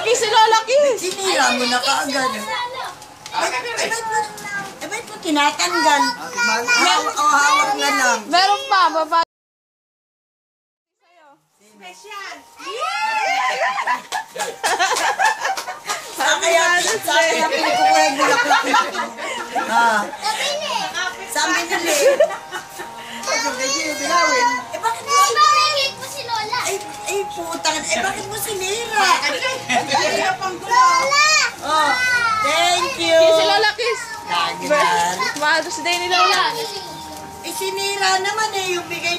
Kiss si Lola, kiss. Sinira mo na kaagad. Ba't mo tinatanggal? Hawak na lang. Meron pa, baba. Special. Kaya pinikukuha yung bulaklak na. Saan binili? Bakit mo si Lola? Putang. Bakit mo sinira? Thank you. Kiss si Lola, kiss. Kaginan. Mahal si Day ni Lola. Sinira naman yung bigay